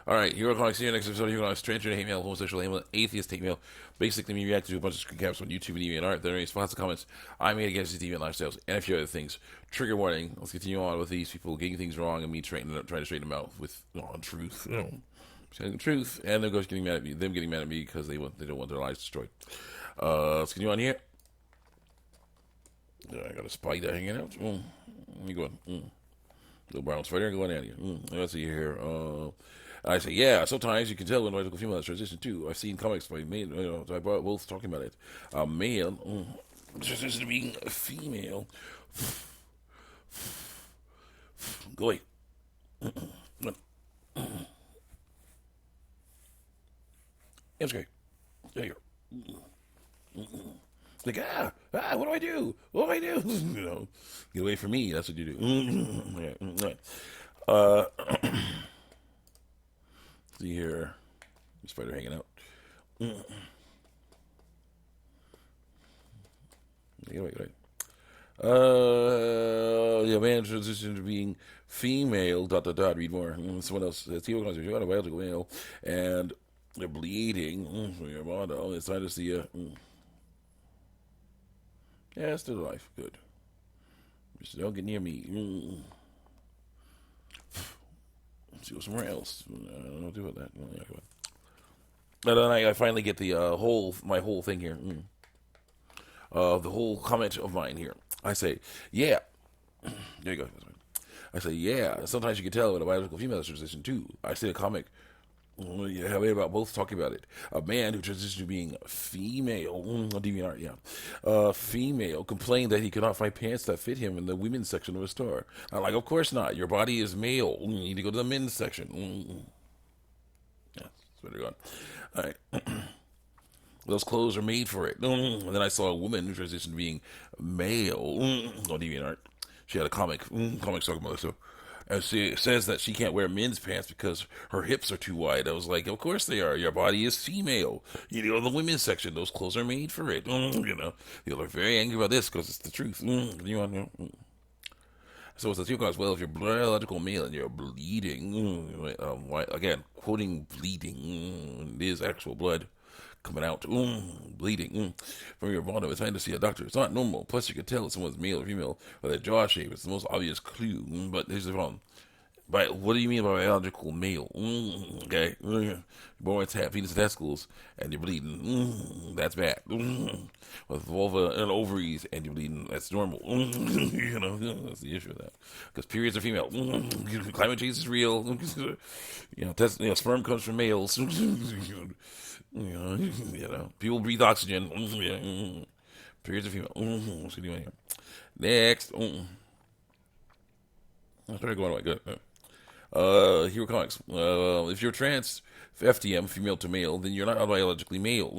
All right, Hero Comics. See you next episode. Hero Comics. Transgender, hate mail, homosexual, hate mail, atheist, hate mail. Basically, me reacting to a bunch of screen caps on YouTube and even art. There are response to comments I made against these deviant lifestyles and a few other things. Trigger warning. Let's continue on with these people getting things wrong and me trying to straighten them out with truth. Saying the truth, and them guys getting mad at me. Them getting mad at me because they don't want their lives destroyed. Let's continue on here. I got a spider hanging out. Let me go on. Little brown spider going at you. Let's see here. I say, yeah, sometimes you can tell when a female has transition too. I've seen comics by male, I brought both talking about it. A male transition to being a female. Go away. It's great. There you go. Like, what do I do? What do I do? Get away from me. That's what you do. Right. See here. Spider hanging out. Wait. Yeah, man transition to being female. ... Read more. Someone else says, "You're a biological male, and they're bleeding from your model. It's time to see you." Yeah, still alive. Good. Just don't get near me. Let's go somewhere else. I don't know what to do with that. And then I finally get the my whole thing here. The whole comment of mine here. I say, yeah. There you go. I say, yeah. Sometimes you can tell when a biological female is transition too. I see a comic. Yeah, I made about both talking about it. A man who transitioned to being female, DeviantArt, yeah. Female complained that he could not find pants that fit him in the women's section of a store. I'm like, of course not. Your body is male. You need to go to the men's section. Yeah, that's better gone. All right. Those clothes are made for it. And then I saw a woman who transitioned to being male on DeviantArt. She had a comics talking about this. So. And she says that she can't wear men's pants because her hips are too wide. I was like, of course they are. Your body is female. You go to the women's section. Those clothes are made for it. People are very angry about this because it's the truth. So it's a two cause. Well, if you're biological male and you're bleeding, again, quoting bleeding, it is actual blood coming out, bleeding from your bottom. It's time to see a doctor. It's not normal. Plus, you can tell if someone's male or female by their jaw shape. It's the most obvious clue. But here's the problem. What do you mean by biological male? Okay, you're born with penis and testicles, and you're bleeding. That's bad. With vulva and ovaries, and you're bleeding. That's normal. That's the issue with that. Because periods are female. Climate change is real. Sperm comes from males. People breathe oxygen. Periods are female. What's he doing here? Next. I started going away. Good. Hero Comics. If you're trans, FTM, female to male, then you're not biologically male.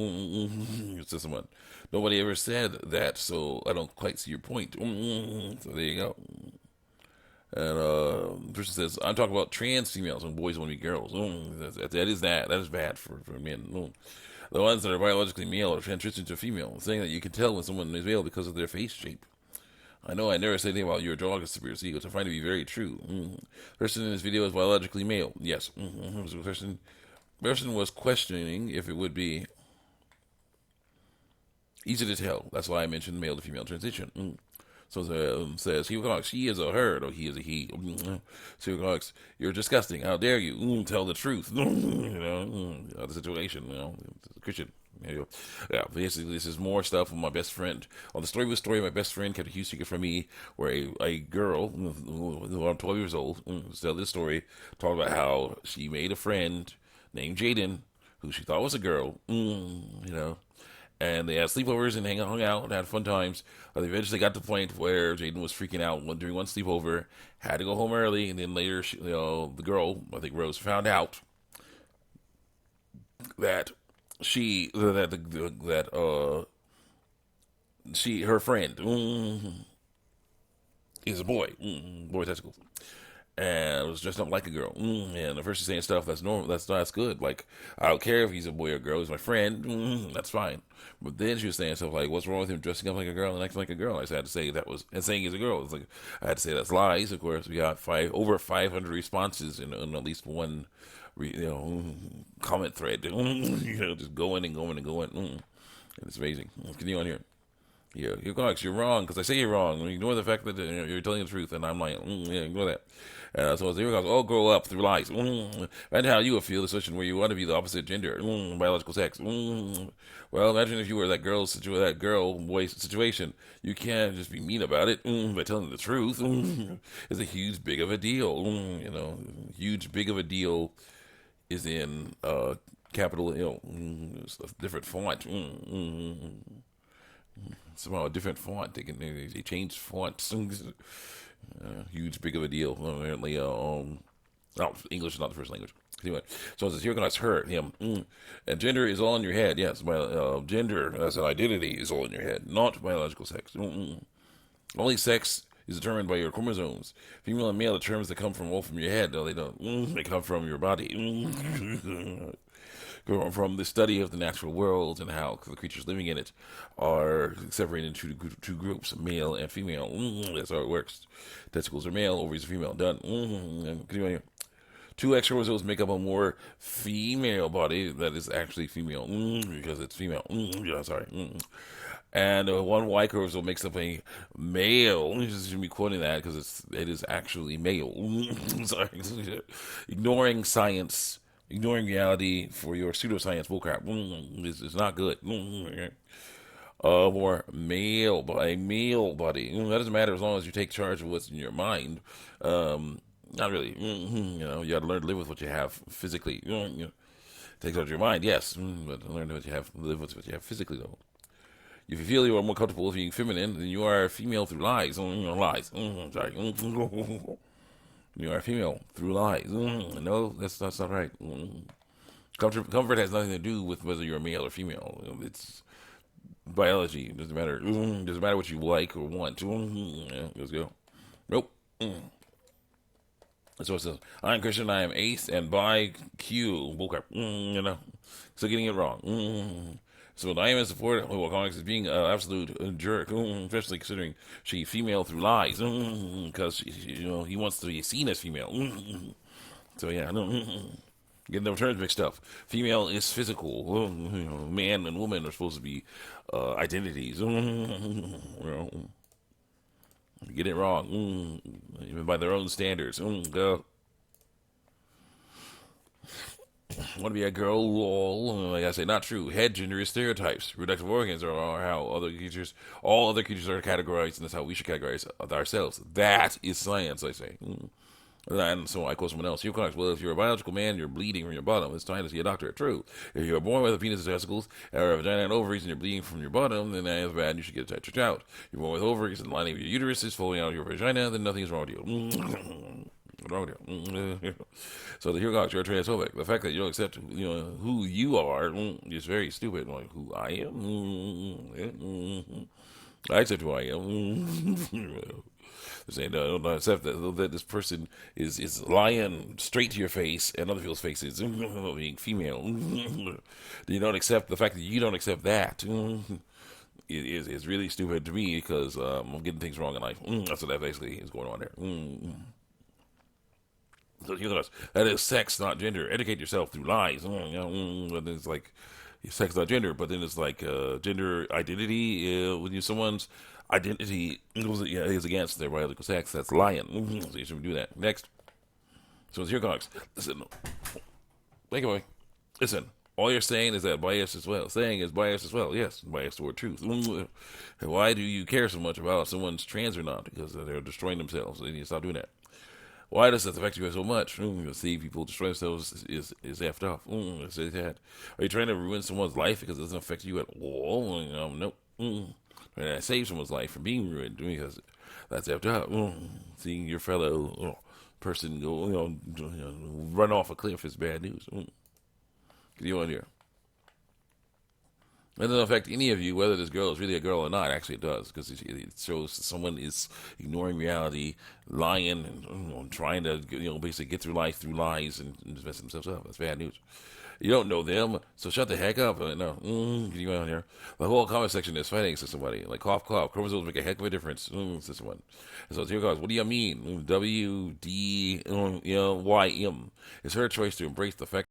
Says someone. Nobody ever said that, so I don't quite see your point. So there you go. And person says, I'm talking about trans females and boys want to be girls. That is bad for men. The ones that are biologically male are transitioned to female, saying that you can tell when someone is male because of their face shape. I know I never said anything about your dog is superior ego, which I find to be very true. Person in this video is biologically male. Yes. Person was questioning if it would be easy to tell. That's why I mentioned male to female transition. So says, Hero Comics, she is a her, or he is a he. Hero Comics, you're disgusting. How dare you? Tell the truth. The situation. Christian. Yeah, basically, this is more stuff from my best friend. On the story my best friend kept a huge secret from me, where a girl, who I'm 12 years old, tell this story, talked about how she made a friend named Jaden, who she thought was a girl, and they had sleepovers and hung out and had fun times. They eventually got to the point where Jaden was freaking out during one sleepover, had to go home early, and then later, the girl, I think Rose, found out that her friend is a boy, boy testicles, and was dressed up like a girl. And at first she's saying stuff that's normal, that's good. Like, I don't care if he's a boy or girl, he's my friend. That's fine. But then she was saying stuff like, what's wrong with him dressing up like a girl and acting like a girl? I had to say and saying he's a girl. It's like, I had to say that's lies. Of course, we got over 500 responses in at least one comment thread. Just going and going and going. And it's amazing. Continue on here. Yeah, you're wrong because I say you're wrong. Ignore the fact that you're telling the truth, and I'm like, yeah, ignore that. So here goes. Oh, grow up through lies. Imagine how you would feel the situation where you want to be the opposite gender, biological sex. Well, imagine if you were that boy situation. You can't just be mean about it by telling the truth. It's a huge, big of a deal. Huge, big of a deal is in capital, a different font. Somehow a different font. They changed fonts. Huge, big of a deal. Apparently, English is not the first language. Anyway, so it says here comes her, him, and gender is all in your head. Yes, gender as an identity is all in your head, not biological sex. Only sex is determined by your chromosomes. Female and male are terms that come from your head. No, they don't. They come from your body. From the study of the natural world and how the creatures living in it are separated into two groups, male and female. That's how it works. Testicles are male, ovaries are female. Done. Continue. Two X chromosomes make up a more female body that is actually female because it's female. Yeah, sorry. And one Y chromosome makes up a male. You should be quoting that because it is actually male. Sorry. Ignoring science. Ignoring reality for your pseudoscience bullcrap is not good. More male body. That doesn't matter as long as you take charge of what's in your mind. Not really. You got to learn to live with what you have physically. Take charge of your mind, yes, but learn what you have, live with what you have physically, though. If you feel you are more comfortable with being feminine, then you are female through lies. Lies. Sorry. You are female through lies. No, that's not right. Comfort has nothing to do with whether you're male or female. It's biology. It doesn't matter. Doesn't matter what you like or want. Let's go. Nope. So it says, I'm Christian, I am ace, and by Q. Bullcrap. So getting it wrong. So Diamond support comics is being an absolute jerk, especially considering she's female through lies, because he wants to be seen as female. So yeah, getting the terms mixed up. Female is physical. Man and woman are supposed to be identities. Get it wrong, even by their own standards. Go. Want to be a girl, like I say, not true. Head gender is stereotypes. Reproductive organs are how all other creatures are categorized, and that's how we should categorize ourselves. That is science, I say. And so I quote someone else. Well, if you're a biological man, you're bleeding from your bottom. It's time to see a doctor. True. If you're born with a penis and testicles, or a vagina and ovaries, and you're bleeding from your bottom, then that is bad. You should get it checked out. You're born with ovaries, and the lining of your uterus is flowing out of your vagina, then nothing is wrong with you. So here goes, you're transphobic. The fact that you don't accept who you are is very stupid. Like, who I am? I accept who I am. Saying no, don't accept that this person is lying straight to your face and other people's faces being female. You don't accept the fact that you don't accept that. It is really stupid to me because I'm getting things wrong in life. That's what that basically is going on there. So that is sex, not gender. Educate yourself through lies. It's like sex, not gender, but then it's like gender identity. When someone's identity is against their biological sex, that's lying. So you shouldn't do that. Next. So it's your comics. Listen, wake up, listen. All you're saying is that bias as well. Saying is bias as well. Yes, bias toward truth. Why do you care so much about someone's trans or not? Because they're destroying themselves. They need to stop doing that. Why does that affect you so much? See people destroy themselves is effed off. Say that. Are you trying to ruin someone's life because it doesn't affect you at all? Nope. Trying to save someone's life from being ruined because that's effed up. Seeing your fellow person go, run off a cliff is bad news. Get you on here. It doesn't affect any of you whether this girl is really a girl or not. Actually, it does because it shows someone is ignoring reality, lying, and trying to basically get through life through lies and mess themselves up. That's bad news. You don't know them, so shut the heck up. No, get you on here. The whole comment section is fighting against somebody. Like cough, cough. Chromosomes make a heck of a difference. This one. And so here goes. What do you mean? WDYM. It's her choice to embrace the fact.